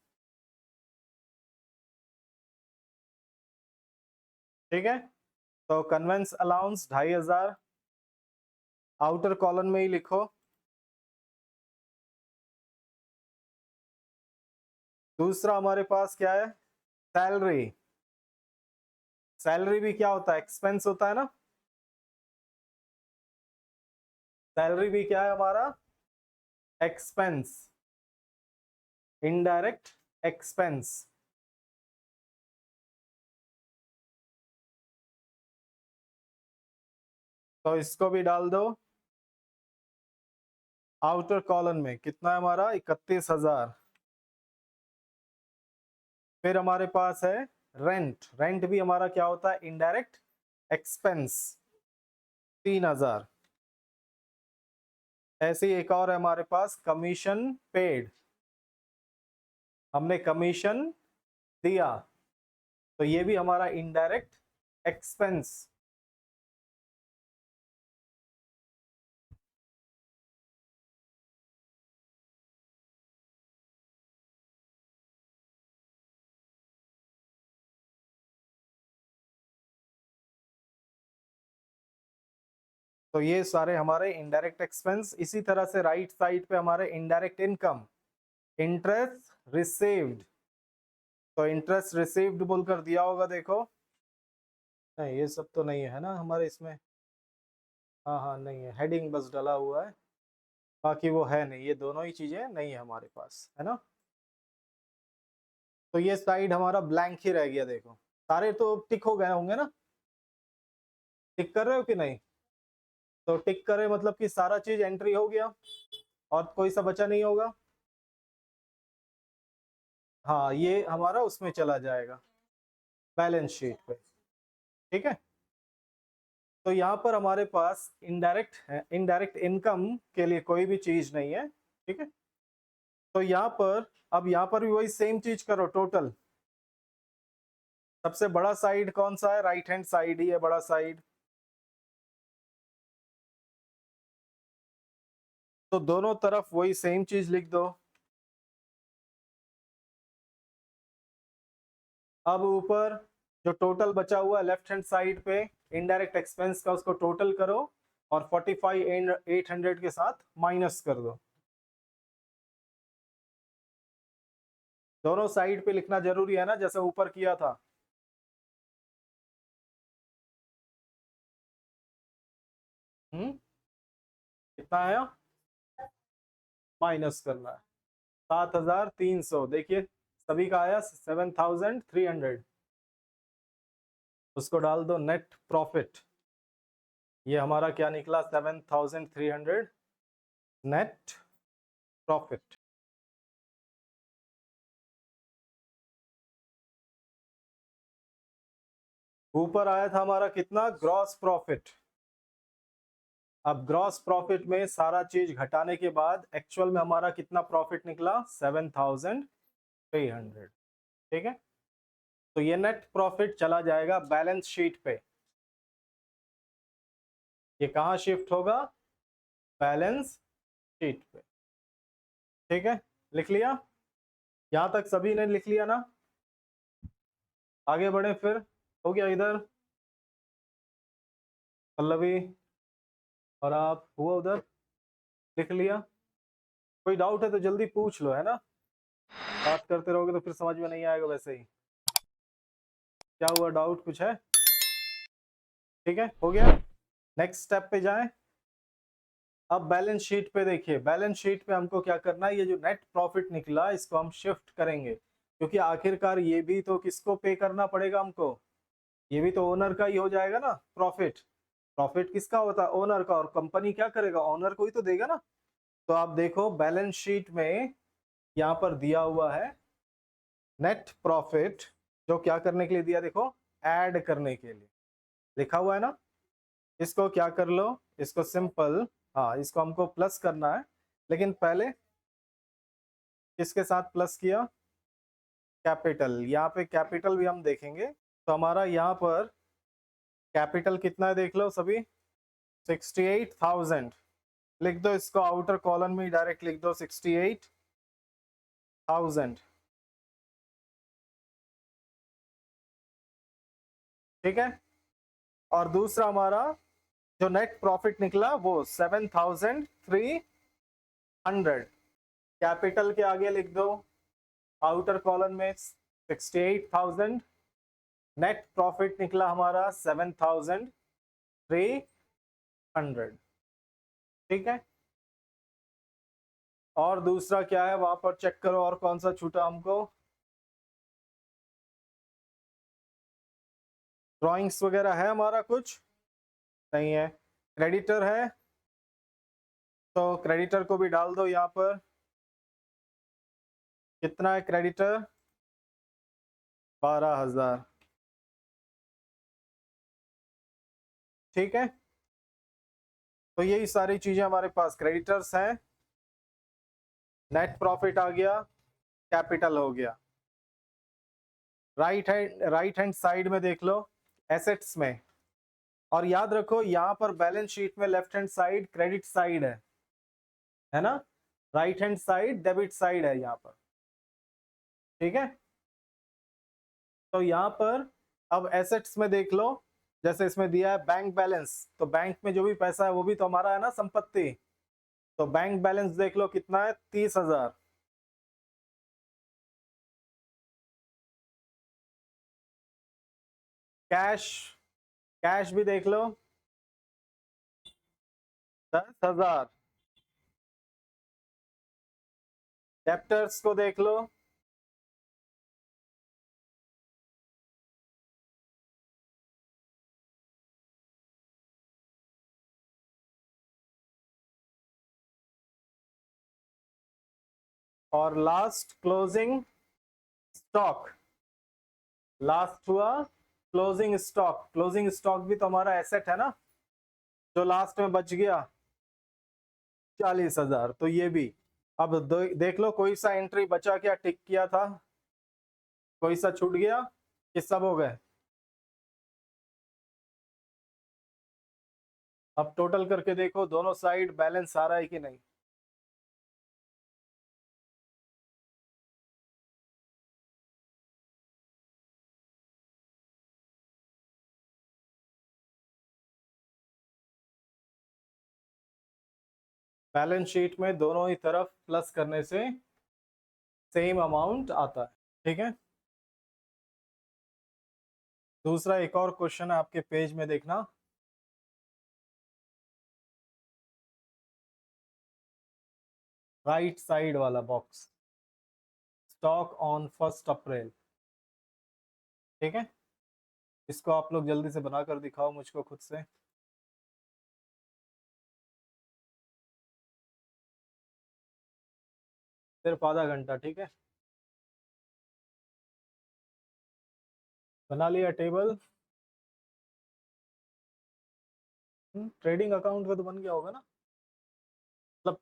S1: ठीक है, तो कन्वेंस अलाउंस 2500, आउटर कॉलम में ही लिखो। दूसरा हमारे पास क्या है, सैलरी। सैलरी भी क्या होता है, एक्सपेंस होता है ना, सैलरी भी क्या है हमारा, एक्सपेंस, इनडायरेक्ट एक्सपेंस। तो इसको भी डाल दो आउटर कॉलम में, कितना है हमारा, 31,000। फिर हमारे पास है रेंट, रेंट भी हमारा क्या होता है, इनडायरेक्ट एक्सपेंस, 3,000। ऐसे ही एक और है हमारे पास कमीशन पेड, हमने कमीशन दिया, तो ये भी हमारा इनडायरेक्ट एक्सपेंस। तो ये सारे हमारे इनडायरेक्ट एक्सपेंस। इसी तरह से राइट साइड पे हमारे इनडायरेक्ट इनकम, इंटरेस्ट रिसीव्ड, तो इंटरेस्ट रिसीव्ड बोलकर दिया होगा देखो, नहीं ये सब तो नहीं है ना हमारे इसमें, हाँ हाँ नहीं है, हेडिंग बस डला हुआ है, बाकी वो है नहीं, ये दोनों ही चीजें नहीं है हमारे पास, है ना। तो ये साइड हमारा ब्लैंक ही रह गया देखो, सारे तो टिक हो गए होंगे ना, टिक कर रहे हो कि नहीं, तो टिक करे मतलब कि सारा चीज एंट्री हो गया और कोई सा बचा नहीं होगा। हाँ ये हमारा उसमें चला जाएगा बैलेंस शीट पे। ठीक है, तो यहाँ पर हमारे पास इनडायरेक्ट है, इनडायरेक्ट इनकम के लिए कोई भी चीज नहीं है। ठीक है, तो यहाँ पर, अब यहाँ पर भी वही सेम चीज करो, टोटल। सबसे बड़ा साइड कौन सा है, राइट हैंड साइड ही है बड़ा साइड, तो दोनों तरफ वही सेम चीज लिख दो। अब ऊपर जो टोटल बचा हुआ है लेफ्ट हैंड साइड पे इनडायरेक्ट एक्सपेंस का, उसको टोटल करो और 45,800 के साथ माइनस कर दो। दोनों साइड पे लिखना जरूरी है ना, जैसे ऊपर किया था। कितना आया, माइनस करना है 7,300, देखिए सभी का आया 7,300, उसको डाल दो नेट प्रॉफिट, ये हमारा क्या निकला, 7,300 नेट प्रॉफिट। ऊपर आया था हमारा कितना, ग्रॉस प्रॉफिट। अब ग्रॉस प्रॉफिट में सारा चीज घटाने के बाद एक्चुअल में हमारा कितना प्रॉफिट निकला, 7,300। ठीक है, तो ये नेट प्रॉफिट चला जाएगा बैलेंस शीट पे। ये कहाँ शिफ्ट होगा? बैलेंस शीट पे। ठीक है, लिख लिया? यहाँ तक सभी ने लिख लिया ना? आगे बढ़े फिर। हो गया इधर? पल्लवी और आप हुआ उधर? लिख लिया? कोई डाउट है तो जल्दी पूछ लो, है ना? बात करते रहोगे तो फिर समझ में नहीं आएगा वैसे ही। क्या हुआ, डाउट कुछ है? ठीक है, हो गया। नेक्स्ट स्टेप पे जाएं। अब बैलेंस शीट पे देखिए, बैलेंस शीट पे हमको क्या करना है, ये जो नेट प्रॉफिट निकला इसको हम शिफ्ट करेंगे, क्योंकि आखिरकार ये भी तो किसको पे करना पड़ेगा हमको? ये भी तो ओनर का ही हो जाएगा ना प्रॉफिट। प्रॉफिट किसका होता है? ओनर का। और कंपनी क्या करेगा? ओनर को ही तो देगा ना। तो आप देखो बैलेंस शीट में यहाँ पर दिया हुआ है नेट प्रॉफिट, जो क्या करने के लिए दिया, देखो ऐड करने के लिए लिखा हुआ है ना। इसको क्या कर लो, इसको सिंपल, हाँ इसको हमको प्लस करना है, लेकिन पहले किसके साथ प्लस किया? कैपिटल। यहाँ पे कैपिटल भी हम देखेंगे। तो हमारा यहाँ पर कैपिटल कितना है देख लो सभी, 68,000। लिख दो इसको आउटर कॉलम में डायरेक्ट लिख दो 68,000। ठीक है। और दूसरा हमारा जो नेट प्रॉफिट निकला वो 7,300। कैपिटल के आगे लिख दो आउटर कॉलम में 68,000। नेट प्रॉफिट निकला हमारा 7,300। ठीक है। और दूसरा क्या है वहां पर चेक करो, और कौन सा छूटा हमको? ड्राइंग्स वगैरह है हमारा कुछ? नहीं है। क्रेडिटर है, तो क्रेडिटर को भी डाल दो यहाँ पर। कितना है क्रेडिटर? 12,000। ठीक है। तो यही सारी चीजें हमारे पास क्रेडिटर्स हैं, नेट प्रॉफिट आ गया, कैपिटल हो गया। राइट हैंड साइड में देख लो एसेट्स में, और याद रखो यहाँ पर बैलेंस शीट में left hand side credit side है ना? Right hand side debit side है यहाँ पर। ठीक है। तो यहाँ पर अब एसेट्स में देख लो, जैसे इसमें दिया है बैंक बैलेंस, तो बैंक में जो भी पैसा है वो भी तो हमारा है ना, संपत्ति। तो बैंक बैलेंस देख लो कितना है, 30,000। कैश, कैश भी देख लो 10,000। डेप्टर्स को देख लो, और लास्ट क्लोजिंग स्टॉक। लास्ट हुआ क्लोजिंग स्टॉक। क्लोजिंग स्टॉक भी तो हमारा एसेट है ना, जो लास्ट में बच गया 40,000। तो ये भी अब देख लो कोई सा एंट्री बचा क्या, टिक किया था, कोई सा छूट गया कि सब हो गए? अब टोटल करके देखो दोनों साइड बैलेंस आ रहा है कि नहीं। बैलेंस शीट में दोनों ही तरफ प्लस करने से सेम अमाउंट आता है। ठीक है। दूसरा एक और क्वेश्चन है आपके पेज में, देखना। राइट साइड वाला बॉक्स, स्टॉक ऑन 1 अप्रैल। ठीक है। इसको आप लोग जल्दी से बना कर दिखाओ मुझको खुद से। सिर्फ आधा घंटा, ठीक है। बना लिया टेबल? ट्रेडिंग अकाउंट का तो बन गया होगा ना, मतलब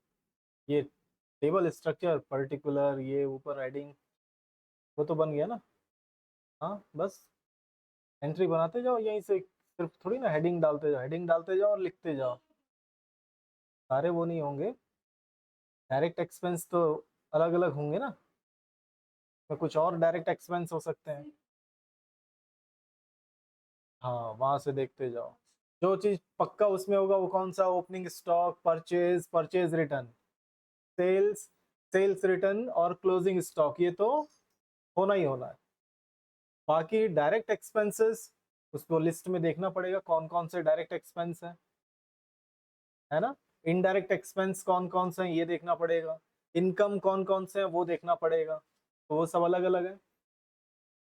S1: ये टेबल स्ट्रक्चर पर्टिकुलर, ये ऊपर हेडिंग, वो तो बन गया ना। हाँ बस एंट्री बनाते जाओ यहीं से, सिर्फ थोड़ी ना हेडिंग डालते जाओ, हेडिंग डालते जाओ और लिखते जाओ, सारे वो नहीं होंगे। डायरेक्ट एक्सपेंस तो अलग अलग होंगे ना, तो कुछ और डायरेक्ट एक्सपेंस हो सकते हैं। हाँ वहां से देखते जाओ, जो चीज पक्का उसमें होगा वो कौन सा, opening stock, purchase, purchase return, sales, sales return और क्लोजिंग स्टॉक, ये तो होना ही होना है। बाकी डायरेक्ट एक्सपेंसेस उसको लिस्ट में देखना पड़ेगा कौन कौन से डायरेक्ट एक्सपेंस है ना। इनडायरेक्ट एक्सपेंस कौन कौन से हैं ये देखना पड़ेगा, इनकम कौन कौन से हैं वो देखना पड़ेगा, तो वो सब अलग अलग है।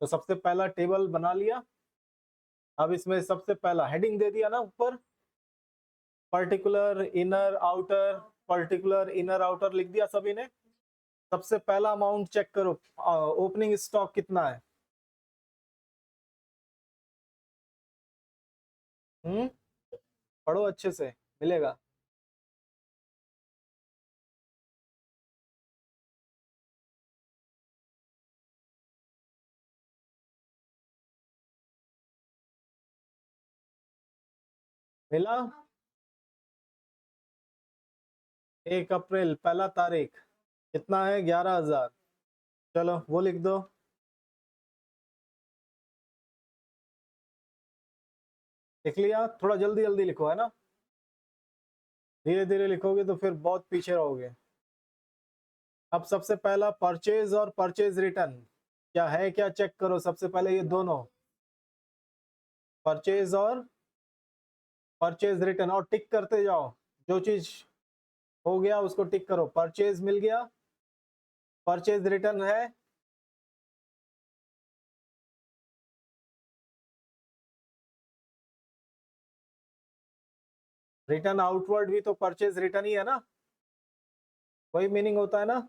S1: तो सबसे पहला टेबल बना लिया। अब इसमें सबसे पहला हेडिंग दे दिया ना ऊपर, particular inner outer, particular inner outer लिख दिया सभी ने। सबसे पहला अमाउंट चेक करो, ओपनिंग स्टॉक कितना है। पढ़ो अच्छे से, मिलेगा। मिला। 1 अप्रैल पहला तारीख कितना है, 11,000। चलो वो लिख दो। लिख लिया, थोड़ा जल्दी जल्दी लिखो है ना, धीरे धीरे लिखोगे तो फिर बहुत पीछे रहोगे। अब सबसे पहला परचेज और परचेज रिटर्न क्या है, क्या चेक करो सबसे पहले ये दोनों, परचेज और परचेज रिटर्न, और टिक करते जाओ, जो चीज हो गया उसको टिक करो। परचेज मिल गया, परचेज रिटर्न है, रिटर्न आउटवर्ड भी तो परचेज रिटर्न ही है ना, वही मीनिंग होता है ना।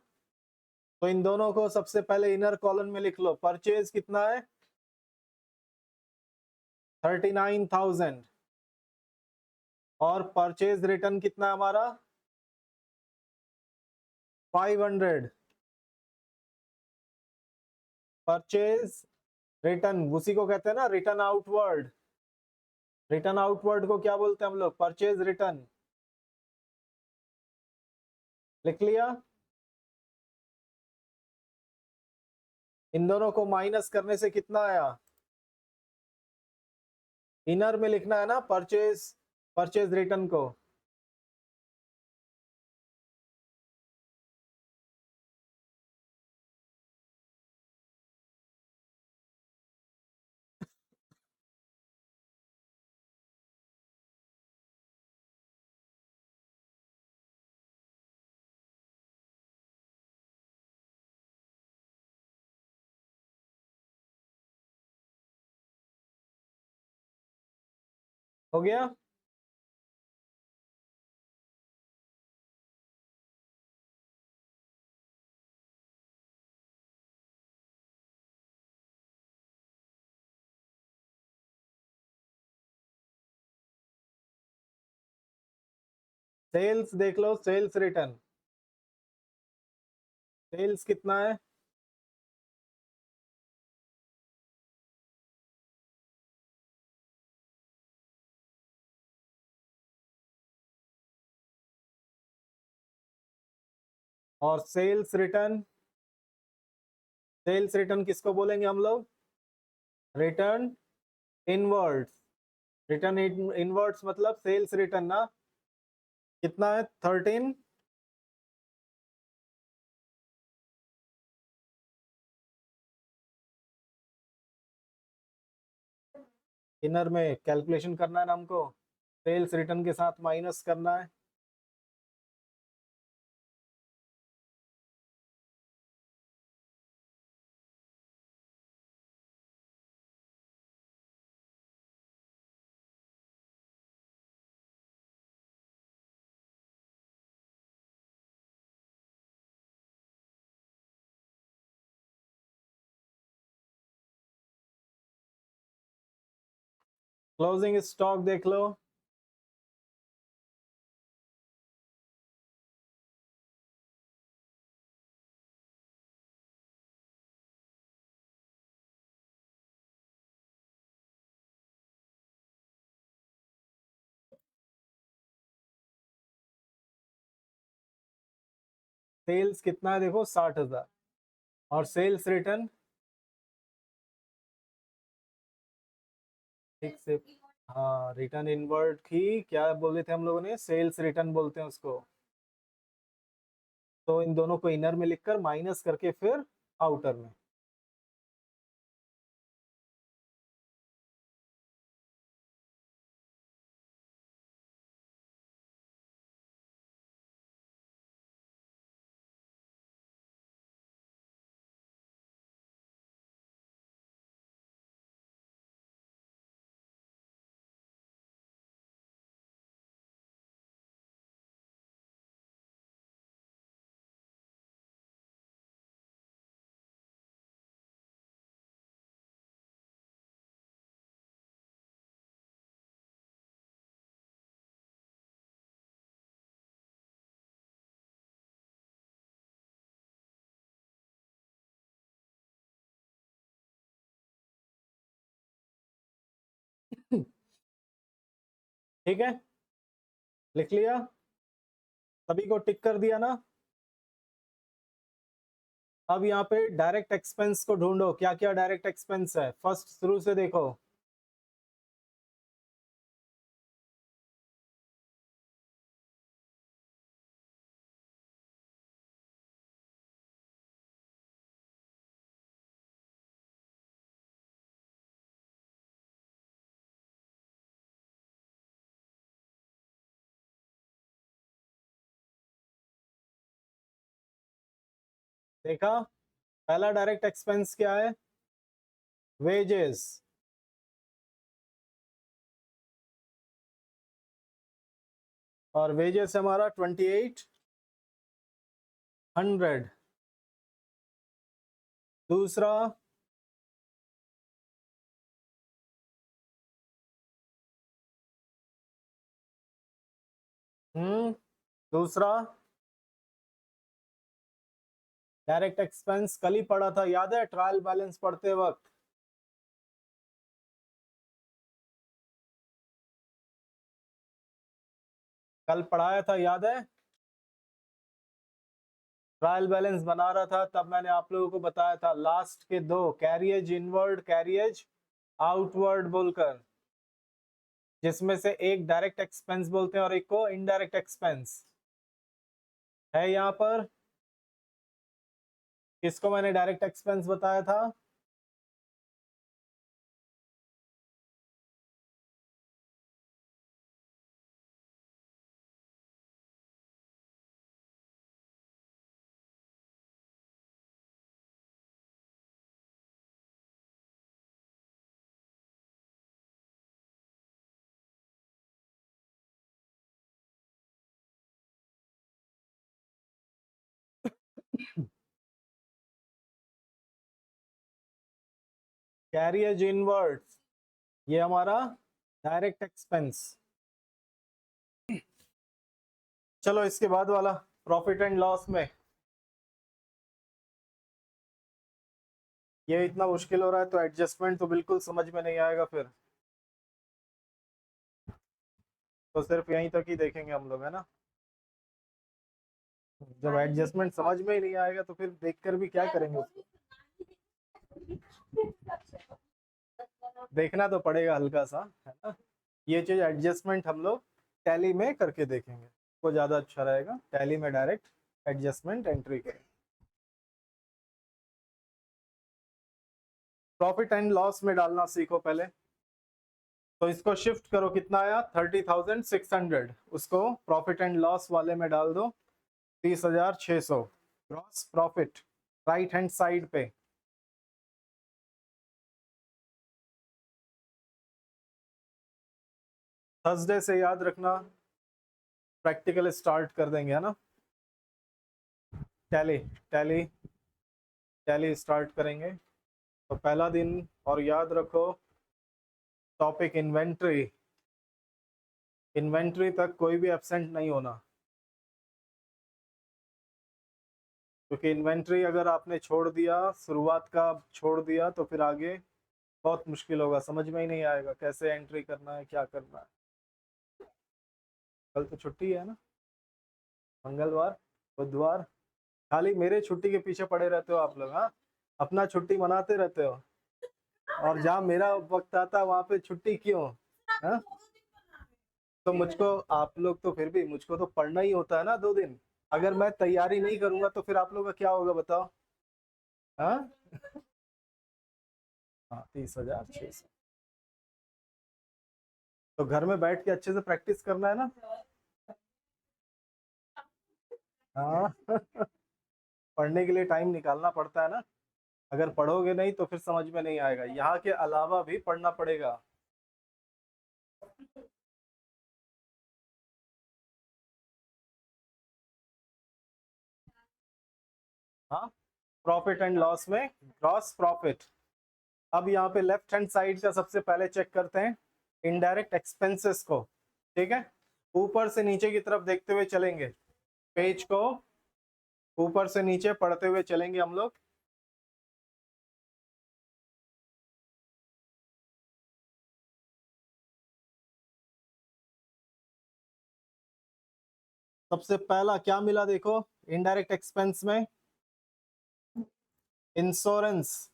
S1: तो इन दोनों को सबसे पहले इनर कॉलम में लिख लो, परचेज कितना है 39,000, और परचेज रिटर्न कितना है हमारा 500। परचेज रिटर्न उसी को कहते हैं ना रिटर्न आउटवर्ड, रिटर्न आउटवर्ड को क्या बोलते हैं हम लोग, परचेज रिटर्न। लिख लिया। इन दोनों को माइनस करने से कितना आया, इनर में लिखना है ना परचेज, परचेज रिटर्न को। हो गया। सेल्स देख लो, सेल्स रिटर्न, सेल्स कितना है, और सेल्स रिटर्न, सेल्स रिटर्न किसको बोलेंगे हम लोग, रिटर्न इनवर्ड्स, रिटर्न इनवर्ड्स मतलब सेल्स रिटर्न ना, कितना है 13। इनर में कैलकुलेशन करना है ना हमको, सेल्स रिटर्न के साथ माइनस करना है। क्लोजिंग स्टॉक देख लो, सेल्स कितना है देखो 60,000, और सेल्स रिटर्न ठीक से, हाँ रिटर्न इनवर्ड की क्या बोले थे हम लोगों ने, सेल्स रिटर्न बोलते हैं उसको। तो इन दोनों को इनर में लिखकर माइनस करके फिर आउटर में। ठीक है, लिख लिया, सभी को टिक कर दिया ना। अब यहाँ पे डायरेक्ट एक्सपेंस को ढूंढो, क्या क्या डायरेक्ट एक्सपेंस है, फर्स्ट शुरू से देखो। देखा, पहला डायरेक्ट एक्सपेंस क्या है, वेजेस। और वेजेस हमारा 2800। दूसरा दूसरा डायरेक्ट एक्सपेंस कल ही पढ़ा था, याद है ट्रायल बैलेंस पढ़ते वक्त। कल पढ़ाया था, याद है, ट्रायल बैलेंस बना रहा था तब मैंने आप लोगों को बताया था लास्ट के दो, कैरियज इनवर्ड कैरियज आउटवर्ड बोलकर, जिसमें से एक डायरेक्ट एक्सपेंस बोलते हैं और एक को इनडायरेक्ट एक्सपेंस है। यहाँ पर किसको मैंने डायरेक्ट एक्सपेंस बताया था, कैरियज इनवर्ड, ये हमारा डायरेक्ट एक्सपेंस। चलो इसके बाद वाला प्रॉफिट एंड लॉस में, ये इतना मुश्किल हो रहा है तो एडजस्टमेंट तो बिल्कुल समझ में नहीं आएगा, फिर तो सिर्फ यहीं तक ही देखेंगे हम लोग, है ना। जब एडजस्टमेंट समझ में ही नहीं आएगा तो फिर देखकर भी क्या करेंगे उसको, देखना तो पड़ेगा हल्का सा, है ना। ये चीज एडजस्टमेंट हम लोग टैली में करके देखेंगे, वो ज्यादा अच्छा रहेगा, टैली में डायरेक्ट एडजस्टमेंट एंट्री करें। प्रॉफिट एंड लॉस में डालना सीखो पहले, तो इसको शिफ्ट करो, कितना आया 30,600, उसको प्रॉफिट एंड लॉस वाले में डाल दो 30,600, gross profit right hand side पे। थर्सडे से याद रखना प्रैक्टिकल स्टार्ट कर देंगे, है ना। टैली टैली टैली स्टार्ट करेंगे, तो पहला दिन, और याद रखो टॉपिक इन्वेंट्री, इन्वेंट्री तक कोई भी एब्सेंट नहीं होना, क्योंकि इन्वेंट्री अगर आपने छोड़ दिया, शुरुआत का छोड़ दिया, तो फिर आगे बहुत मुश्किल होगा, समझ में ही नहीं आएगा कैसे एंट्री करना है, क्या करना है। कल तो छुट्टी है ना, मंगलवार बुधवार खाली मेरे छुट्टी के पीछे पड़े रहते हो आप लोग। हाँ, अपना छुट्टी मनाते रहते हो, और जहाँ मेरा वक्त आता है वहां पे छुट्टी क्यों? हाँ, तो मुझको, आप लोग तो फिर भी, मुझको तो पढ़ना ही होता है ना 2 दिन। अगर मैं तैयारी नहीं करूंगा तो फिर आप लोग का क्या होगा बताओ? हाँ, हाँ, 30,600। तो घर में बैठ के अच्छे से प्रैक्टिस करना है ना। हाँ। पढ़ने के लिए टाइम निकालना पड़ता है ना। अगर पढ़ोगे नहीं तो फिर समझ में नहीं आएगा, यहाँ के अलावा भी पढ़ना पड़ेगा। हाँ, प्रॉफिट एंड लॉस में ग्रॉस प्रॉफिट। अब यहाँ पे लेफ्ट हैंड साइड का सबसे पहले चेक करते हैं इनडायरेक्ट एक्सपेंसेस को। ठीक है, ऊपर से नीचे की तरफ देखते हुए चलेंगे, पेज को ऊपर से नीचे पढ़ते हुए चलेंगे हम लोग। सबसे पहला क्या मिला देखो, इनडायरेक्ट एक्सपेंस में इंश्योरेंस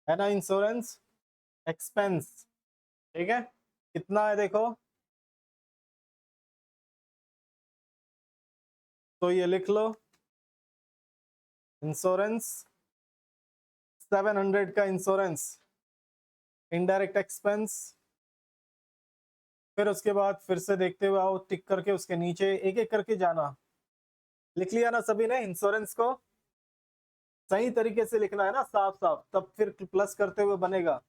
S1: है ना, इंश्योरेंस एक्सपेंस। ठीक है, कितना है देखो, तो ये लिख लो, इंश्योरेंस 700 का इंश्योरेंस इनडायरेक्ट एक्सपेंस। फिर उसके बाद फिर से देखते हुए आओ, टिक करके उसके नीचे एक एक करके जाना। लिख लिया ना सभी ने इंश्योरेंस को? सही तरीके से लिखना है ना, साफ साफ, तब फिर प्लस करते हुए बनेगा।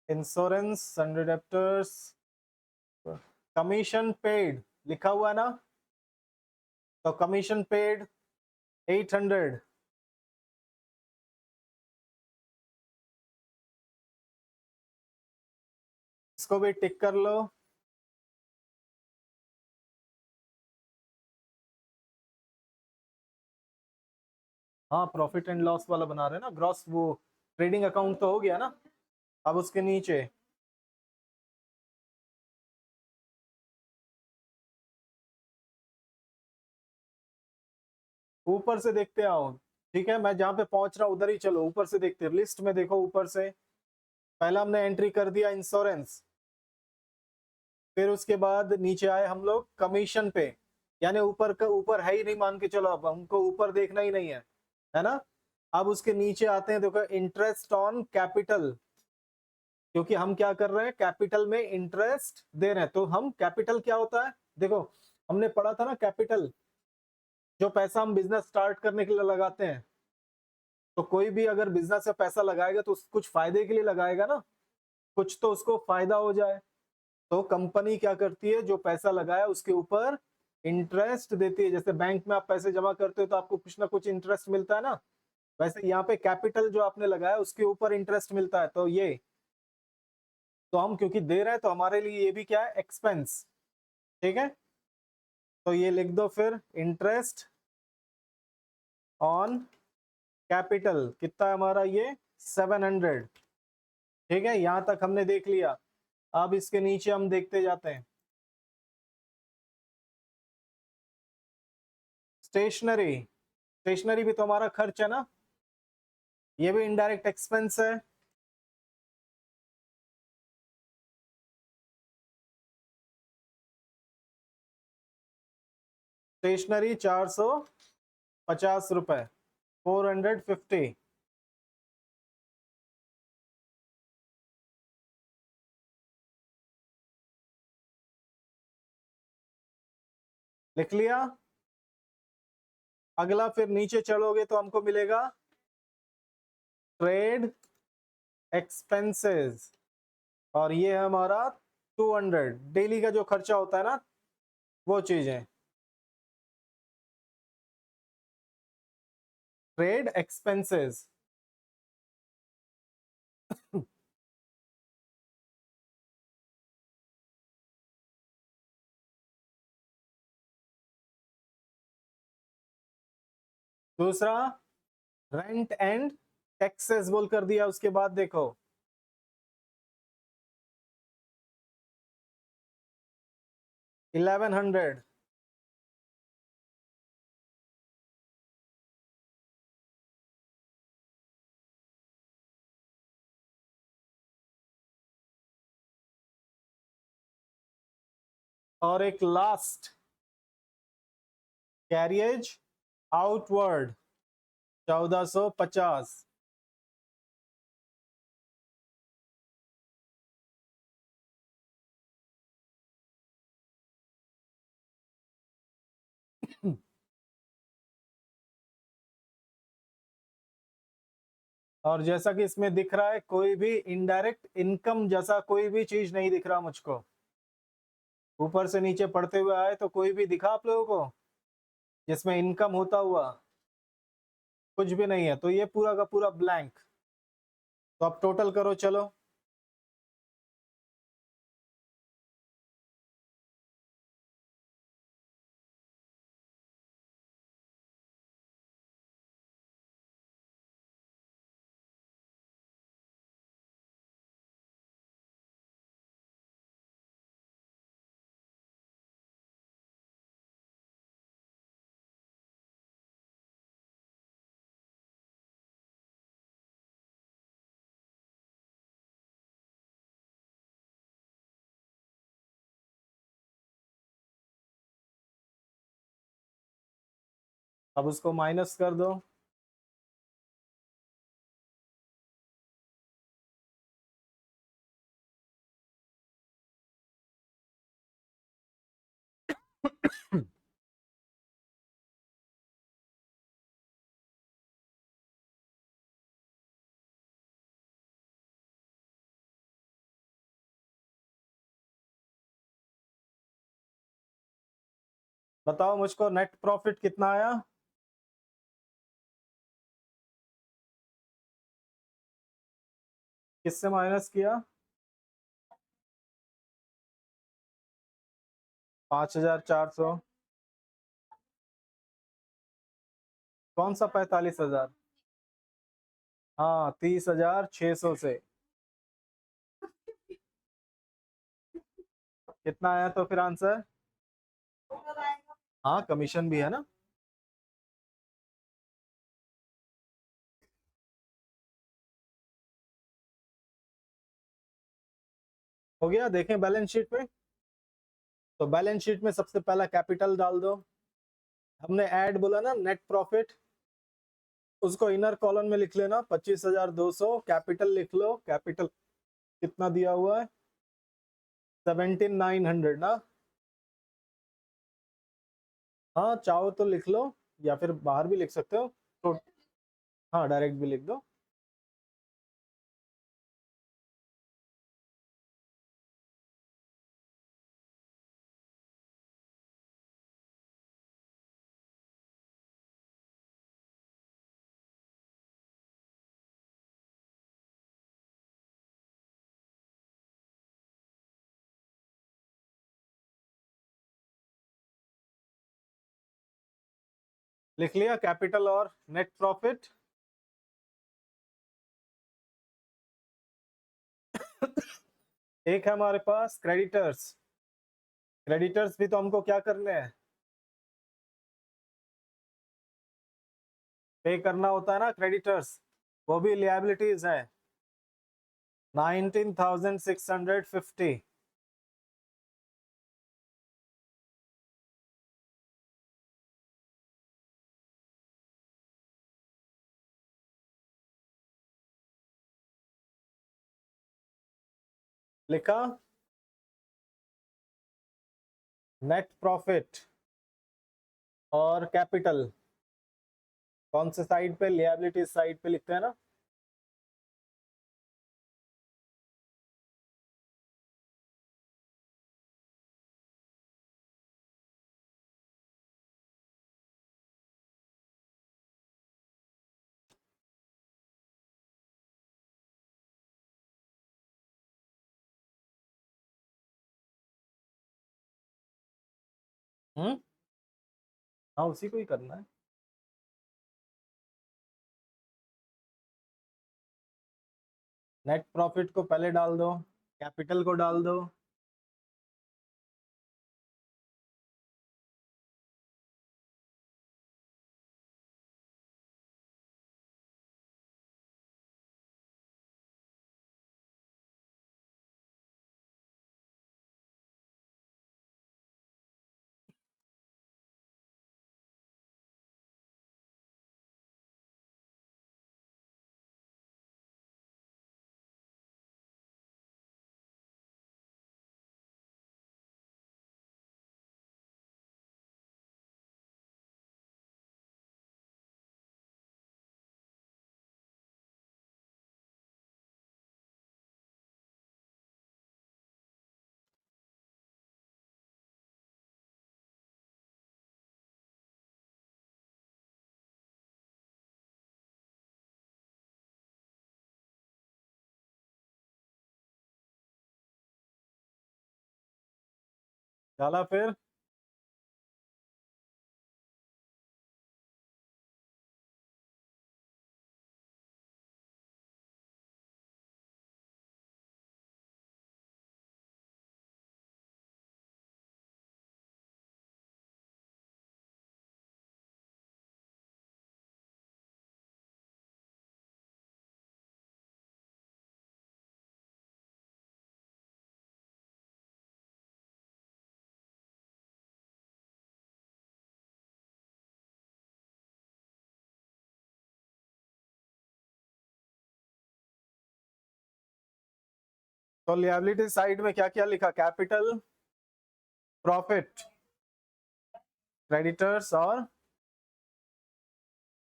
S1: Insurance under debtors, commission paid लिखा हुआ है ना, तो कमीशन पेड 800। इसको भी टिक कर लो। हाँ, प्रॉफिट एंड लॉस वाला बना रहे हैं ना, ग्रॉस, वो ट्रेडिंग अकाउंट तो हो गया ना। अब उसके नीचे ऊपर से देखते आओ। ठीक है, मैं जहां पे पहुंच रहा हूं उधर ही चलो, ऊपर से देखते, लिस्ट में देखो ऊपर से। पहला हमने एंट्री कर दिया इंश्योरेंस, फिर उसके बाद नीचे आए हम लोग कमीशन पे, यानी ऊपर का ऊपर है ही नहीं, मान के चलो अब हमको ऊपर देखना ही नहीं है ना। अब उसके नीचे आते हैं, देखो इंटरेस्ट ऑन कैपिटल, क्योंकि हम क्या कर रहे हैं, कैपिटल में इंटरेस्ट दे रहे हैं। तो हम, कैपिटल क्या होता है देखो, हमने पढ़ा था ना, कैपिटल जो पैसा हम बिजनेस स्टार्ट करने के लिए लगाते हैं। तो कोई भी अगर बिजनेस में पैसा लगाएगा तो कुछ फायदे के लिए लगाएगा ना, कुछ तो उसको फायदा हो जाए। तो कंपनी क्या करती है, जो पैसा लगाया उसके ऊपर इंटरेस्ट देती है। जैसे बैंक में आप पैसे जमा करते हो तो आपको कुछ ना कुछ इंटरेस्ट मिलता है ना, वैसे यहाँ पे कैपिटल जो आपने लगाया उसके ऊपर इंटरेस्ट मिलता है। तो ये, तो हम क्योंकि दे रहे हैं तो हमारे लिए ये भी क्या है, एक्सपेंस। ठीक है, तो ये लिख दो फिर, इंटरेस्ट ऑन कैपिटल कितना है हमारा, ये 700। ठीक है, यहां तक हमने देख लिया। अब इसके नीचे हम देखते जाते हैं, स्टेशनरी। स्टेशनरी भी तो हमारा खर्च है ना, ये भी इनडायरेक्ट एक्सपेंस है। स्टेशनरी 450 रुपए, 450। लिख लिया। अगला फिर नीचे चलोगे तो हमको मिलेगा ट्रेड एक्सपेंसेस, और ये है हमारा 200, डेली का जो खर्चा होता है ना, वो चीजें, ट्रेड एक्सपेंसेस। दूसरा, रेंट एंड टैक्सेस बोल कर दिया, उसके बाद देखो 1100। और एक लास्ट कैरियज आउटवर्ड 1450। और जैसा कि इसमें दिख रहा है, कोई भी इनडायरेक्ट इनकम जैसा कोई भी चीज नहीं दिख रहा मुझको। ऊपर से नीचे पढ़ते हुए आए तो कोई भी दिखा आप लोगों को जिसमें इनकम होता हुआ? कुछ भी नहीं है, तो ये पूरा का पूरा ब्लैंक। तो अब टोटल करो चलो। अब उसको माइनस कर दो। बताओ मुझको नेट प्रॉफिट कितना आया? किससे माइनस किया? 5400। कौन सा 45,000? हाँ, 30,600 से। कितना आया तो फिर आंसर? हाँ, कमीशन भी है ना। हो गया, देखें बैलेंस शीट में। तो बैलेंस शीट में सबसे पहला कैपिटल डाल दो। हमने ऐड बोला ना नेट प्रॉफिट, उसको इनर कॉलम में लिख लेना 25,200। कैपिटल लिख लो, कैपिटल कितना दिया हुआ है? 17,900 ना। हाँ, चाहो तो लिख लो या फिर बाहर भी लिख सकते हो। तो हाँ, डायरेक्ट भी लिख दो। लिख लिया कैपिटल और नेट प्रॉफिट। एक है हमारे पास क्रेडिटर्स। क्रेडिटर्स भी तो हमको क्या करने हैं? पे करना होता है ना क्रेडिटर्स। वो भी लिएबिलिटीज है। 19,650। लिखा। नेट प्रॉफिट और कैपिटल कौन से साइड पे? लिएबिलिटी साइड पे लिखते हैं ना। हम्म। हाँ, उसी को ही करना है। नेट प्रॉफिट को पहले डाल दो, कैपिटल को डाल दो। डाला फिर तो लिएबिलिटी साइड में क्या क्या लिखा? कैपिटल, प्रॉफिट, क्रेडिटर्स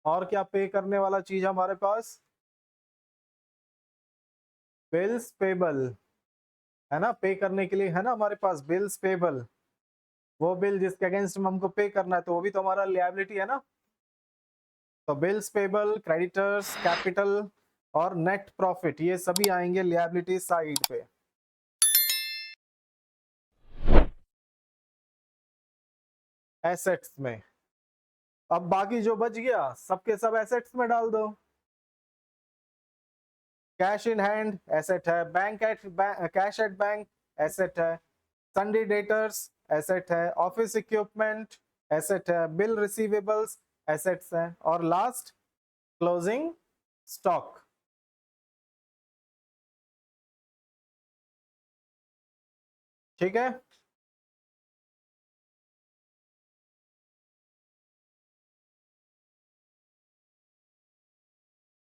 S1: और क्या पे करने वाला चीज हमारे पास? बिल्स पेबल, है ना, पे करने के लिए है ना हमारे पास बिल्स पेबल। वो बिल जिसके अगेंस्ट में हमको पे करना है तो वो भी तो हमारा लिएबिलिटी है ना। तो बिल्स पेबल, क्रेडिटर्स, कैपिटल और नेट प्रॉफिट, ये सभी आएंगे लिएबिलिटी साइड पे। एसेट्स में अब बाकी जो बच गया सबके सब एसेट्स में डाल दो। कैश इन हैंड एसेट है, bank at cash at bank asset है, सन्डे डेटर्स एसेट है, ऑफिस इक्विपमेंट एसेट है, बिल रिसीवेबल्स एसेट्स हैं, और लास्ट क्लोजिंग स्टॉक। ठीक है।